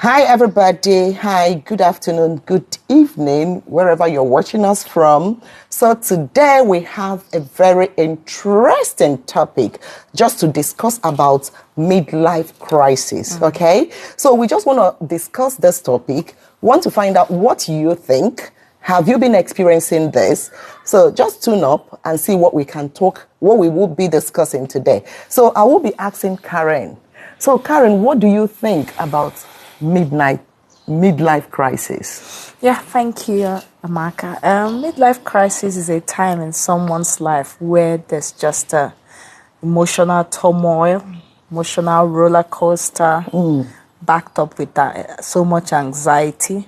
Hi, everybody. Hi, good afternoon, good evening, wherever you're watching us from. So today we have a very interesting topic just to discuss about midlife crisis, okay? So we just want to discuss this topic, want to find out what you think. Have you been experiencing this? So just tune up and see what we can talk, what we will be discussing today. So I will be asking Karen. So Karen, what do you think about midlife crisis? Yeah, thank you, Amaka. Midlife crisis is a time in someone's life where there's just a emotional turmoil, emotional roller coaster, backed up with so much anxiety.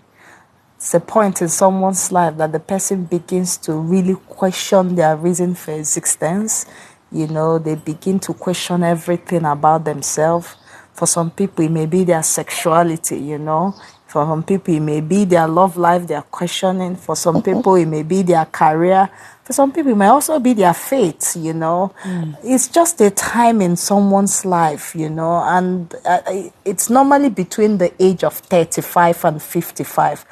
It's a point in someone's life that the person begins to really question their reason for existence. You know, they begin to question everything about themselves. For some people, it may be their sexuality, you know. For some people, it may be their love life they're questioning. For some people, it may be their career. For some people, it may also be their faith, you know. It's just a time in someone's life, you know, and it's normally between the age of 35 and 55.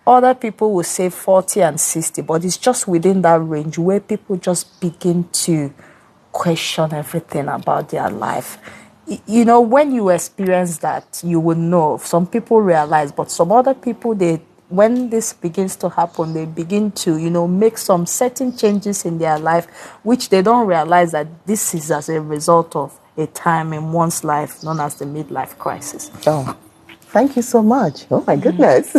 Other people will say 40 and 60, but it's just within that range where people just begin to question everything about their life. You know, when you experience that, you will know. Some people realize, but some other people, when this begins to happen, they begin to, you know, make some certain changes in their life, which they don't realize that this is as a result of a time in one's life known as the midlife crisis. Oh, thank you so much. Oh my goodness.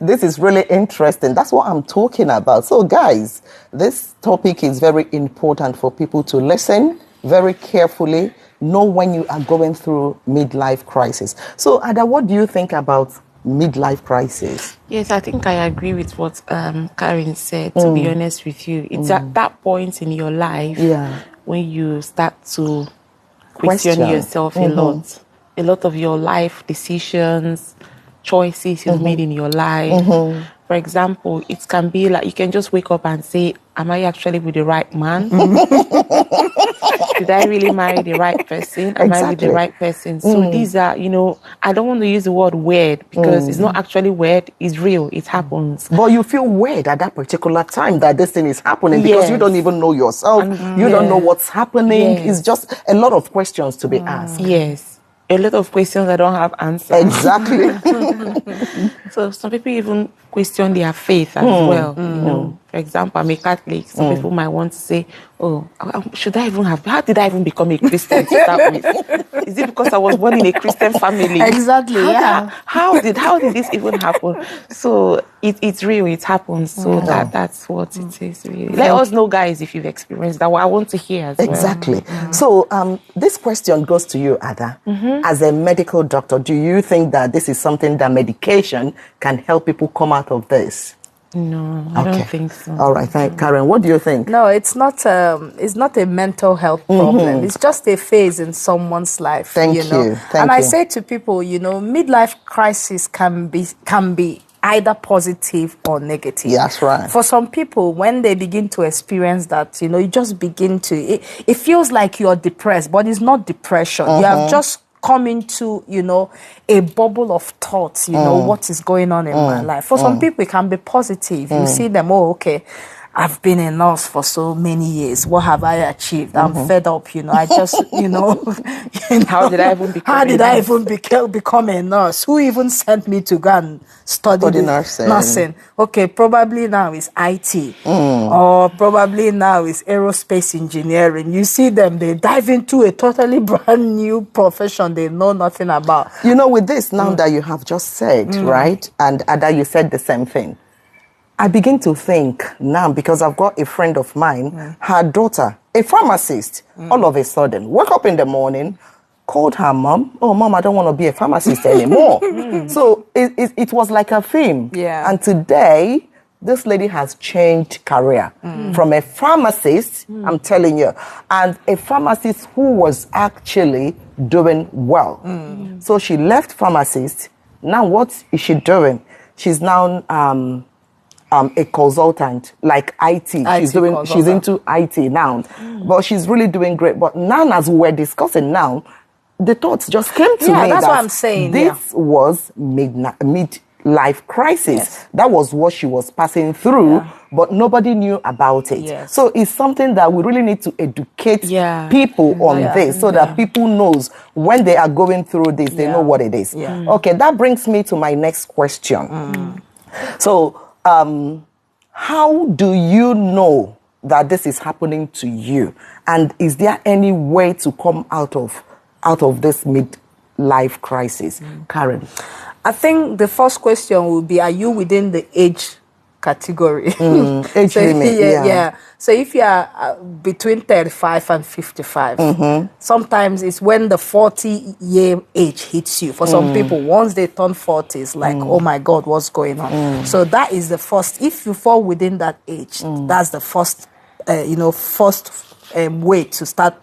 This is really interesting. That's what I'm talking about. So guys, this topic is very important for people to listen very carefully, know when you are going through midlife crisis. So Ada, what do you think about midlife crisis? Yes, I think I agree with what Karen said, to be honest with you. It's at that point in your life when you start to question yourself a lot. A lot of your life decisions, choices you've made in your life. For example, it can be like you can just wake up and say, am I actually with the right man? Did I really marry the right person? Am I with the right person? So these are, you know, I don't want to use the word weird because it's not actually weird. It's real. It happens. But you feel weird at that particular time that this thing is happening because you don't even know yourself. You don't know what's happening. It's just a lot of questions to be asked. Yes. A lot of questions I don't have answers. Exactly. So some people even question their faith as well. You know, for example, I'm a Catholic. Some people might want to say, "Oh, should I even have? How did I even become a Christian to start with? Is it because I was born in a Christian family?" Exactly. How did this even happen? So it's real. It happens. So that's what it is. Really. Let us know, guys, if you've experienced that. I want to hear as well. Exactly. So this question goes to you, Ada. As a medical doctor, do you think that this is something that medication can help people come out of this? No, I don't think so. All right, Karen, what do you think? No, it's not a mental health problem. It's just a phase in someone's life. Thank you. I say to people, you know, midlife crisis can be either positive or negative. That's right. For some people, when they begin to experience that, you know, you just begin to, it feels like you're depressed, but it's not depression. You have just come into, you know, a bubble of thoughts, you know, what is going on in my life. For some people, it can be positive. You see them, oh, okay, I've been a nurse for so many years. What have I achieved? I'm fed up, you know. I just, you know, How did I even become a nurse? Who even sent me to go and study nursing? Okay, probably now it's IT. Or probably now it's aerospace engineering. You see them, they dive into a totally brand new profession they know nothing about. You know, with this now that you have just said, right? And Ada, you said the same thing. I begin to think now, because I've got a friend of mine, her daughter, a pharmacist, all of a sudden, woke up in the morning, called her mom, "Oh, mom, I don't want to be a pharmacist anymore." So it was like a theme. Yeah. And today, this lady has changed career from a pharmacist, I'm telling you, and a pharmacist who was actually doing well. So she left pharmacist. Now what is she doing? She's now a consultant, like IT. She's into IT now, but she's really doing great. But now, as we're discussing now, the thoughts just came to me. That's that what I'm saying. This was midlife crisis. Yes. That was what she was passing through, but nobody knew about it. Yes. So it's something that we really need to educate people on this, so that people knows when they are going through this, they know what it is. Okay, that brings me to my next question. So, how do you know that this is happening to you? And is there any way to come out of this midlife crisis? Karen? I think the first question will be, are you within the age category? Age limit, So if you are between 35 and 55, sometimes it's when the 40-year age hits you. For some people, once they turn 40, it's like, oh my God, what's going on? So that is the first. If you fall within that age, that's the first, way to start,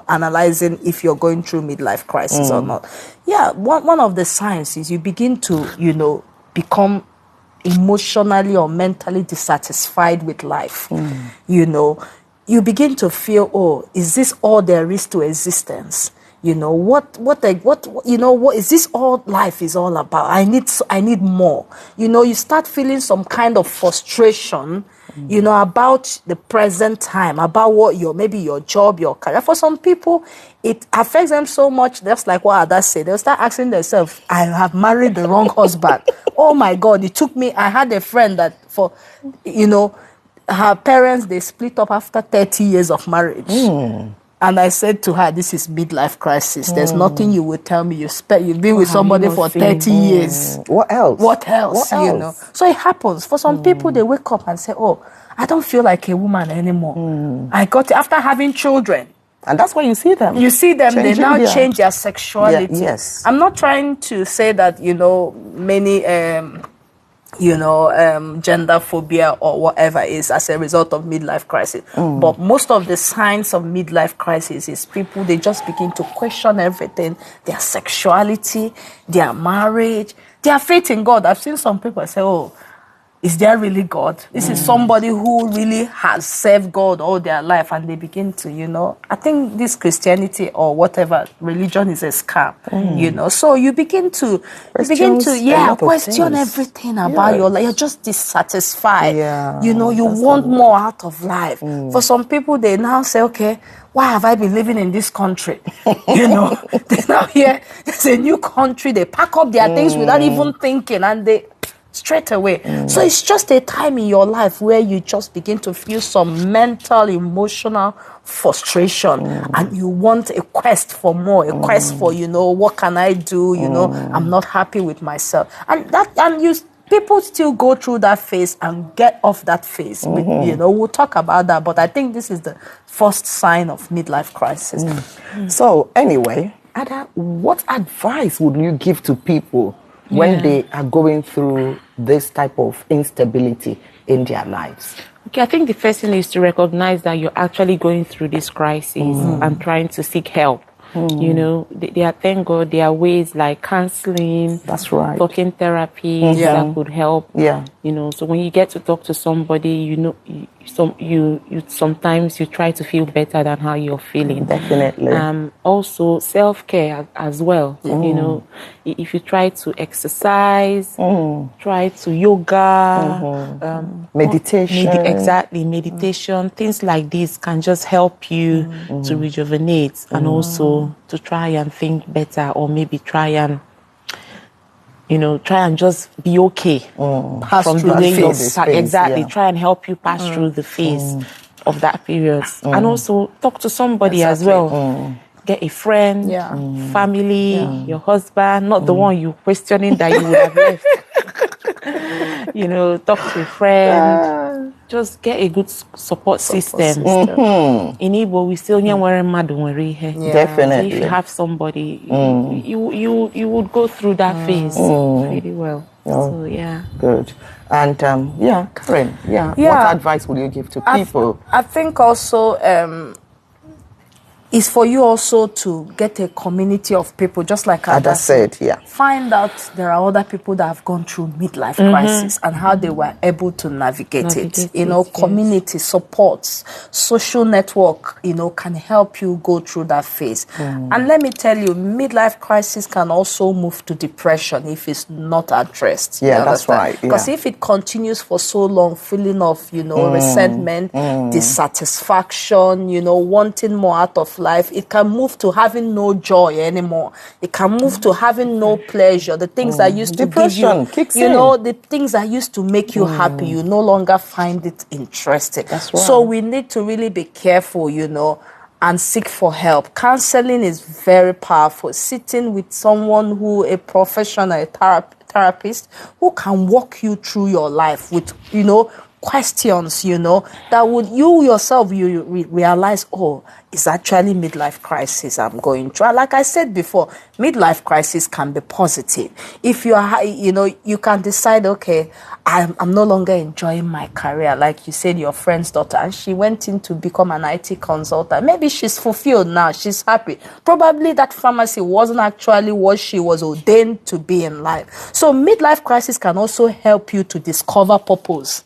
analyzing if you're going through midlife crisis or not. Yeah, one of the signs is you begin to, become emotionally or mentally dissatisfied with life. You begin to feel, oh, is this all there is to existence? What is this all life is all about? I need more. You start feeling some kind of frustration, about the present time, about what maybe your job, your career. For some people, it affects them so much, just like what Ada said. They'll start asking themselves, I have married the wrong husband. Oh my God, I had a friend that her parents, they split up after 30 years of marriage. And I said to her, this is midlife crisis. There's nothing you would tell me. You've been with somebody for 30 years. What else? What else? So it happens. For some people, they wake up and say, oh, I don't feel like a woman anymore. I got it after having children. And that's why you see them. They now change their sexuality. Yes. I'm not trying to say that, many... gender phobia or whatever is as a result of midlife crisis. But most of the signs of midlife crisis is people, they just begin to question everything, their sexuality, their marriage, their faith in God. I've seen some people say, oh, is there really God? This is somebody who really has served God all their life, and they begin to, I think this Christianity or whatever religion is a scam, So you begin to question everything about your life. You're just dissatisfied. You want more out of life. For some people, they now say, okay, why have I been living in this country? They now hear there's a new country. They pack up their things without even thinking, and they straight away. So it's just a time in your life where you just begin to feel some mental, emotional frustration, and you want a quest for more, a quest for, what can I do? I'm not happy with myself. People still go through that phase and get off that phase. We'll talk about that, but I think this is the first sign of midlife crisis. So anyway, Ada, what advice would you give to people when they are going through this type of instability in their lives? Okay, I think the first thing is to recognize that you're actually going through this crisis and trying to seek help. Thank God, there are ways like counseling, that's right, talking therapy that could help. So when you get to talk to somebody, sometimes you try to feel better than how you're feeling. Definitely. Also self-care as well. If you try to exercise, try to yoga, meditation. Meditation, things like this can just help you to rejuvenate and also to try and think better, or maybe try and just be okay from the way you're exactly. Try and help you pass through the phase of that period, and also talk to somebody as well. Get a friend, family, your husband, not the one you questioning that you would have left. Talk to a friend. Just get a good support system. In Igbo, we still definitely. So if you have somebody, you would go through that phase pretty well. So Good. And Karen, what advice would you give to people? I think also is for you also to get a community of people, just like Ada said, yeah. Find out there are other people that have gone through midlife crisis and how they were able to navigate it. You know, community supports, social network, you know, can help you go through that phase. And let me tell you, midlife crisis can also move to depression if it's not addressed. Yeah, that's right. Because if it continues for so long, feeling of, you know, resentment, dissatisfaction, you know, wanting more out of life, it can move to having no joy anymore. It can move to having no pleasure. The things that used to give you, you know, the things that used to make you happy, you no longer find it interesting. That's right. So we need to really be careful, you know, and seek for help. Counseling is very powerful. Sitting with someone who, a professional, a therapist, who can walk you through your life with, you know, questions, you know, that would you yourself, you realize, oh, it's actually midlife crisis I'm going through. Like I said before, midlife crisis can be positive. If you are, you know, you can decide, okay, I'm no longer enjoying my career. Like you said, your friend's daughter, and she went in to become an IT consultant. Maybe she's fulfilled now. She's happy. Probably that pharmacy wasn't actually what she was ordained to be in life. So midlife crisis can also help you to discover purpose.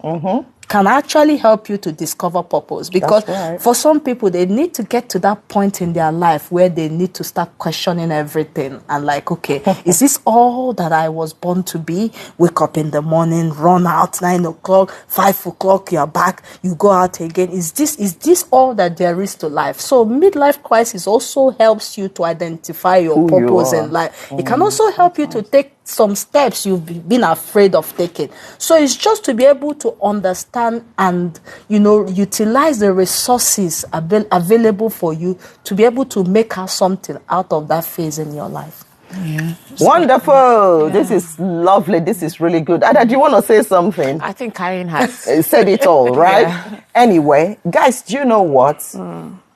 Can actually help you to discover purpose, because for some people, they need to get to that point in their life where they need to start questioning everything and like, okay, is this all that I was born to be? Wake up in the morning, run out 9 o'clock, 5 o'clock, you're back, you go out again. Is this all that there is to life? So midlife crisis also helps you to identify your purpose in life. It can also help you to take some steps you've been afraid of taking. So it's just to be able to understand and, you know, utilize the resources available for you to be able to make out something out of that phase in your life. Yeah. Wonderful. Yeah. This is lovely. This is really good. Ada, do you want to say something? I think Karen has said it all, right? Yeah. Anyway, guys, do you know what?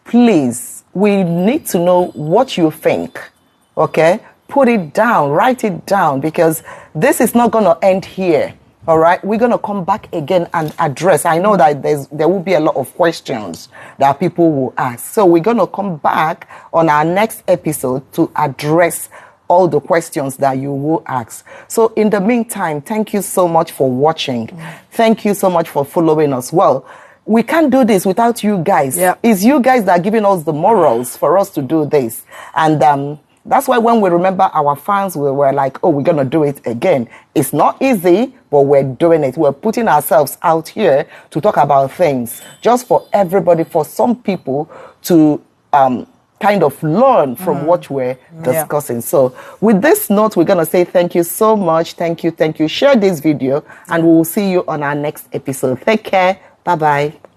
Please, we need to know what you think, okay? Put it down, write it down, because this is not going to end here. All right, we're going to come back again and address. I know that there will be a lot of questions that people will ask. So we're going to come back on our next episode to address all the questions that you will ask. So in the meantime, thank you so much for watching. Thank you so much for following us. Well, we can't do this without you guys. Yeah. It's you guys that are giving us the morals for us to do this. And that's why when we remember our fans, we were like, oh, we're going to do it again. It's not easy, but we're doing it. We're putting ourselves out here to talk about things just for everybody, for some people to kind of learn from what we're discussing. Yeah. So with this note, we're going to say thank you so much. Thank you. Thank you. Share this video and we will see you on our next episode. Take care. Bye-bye.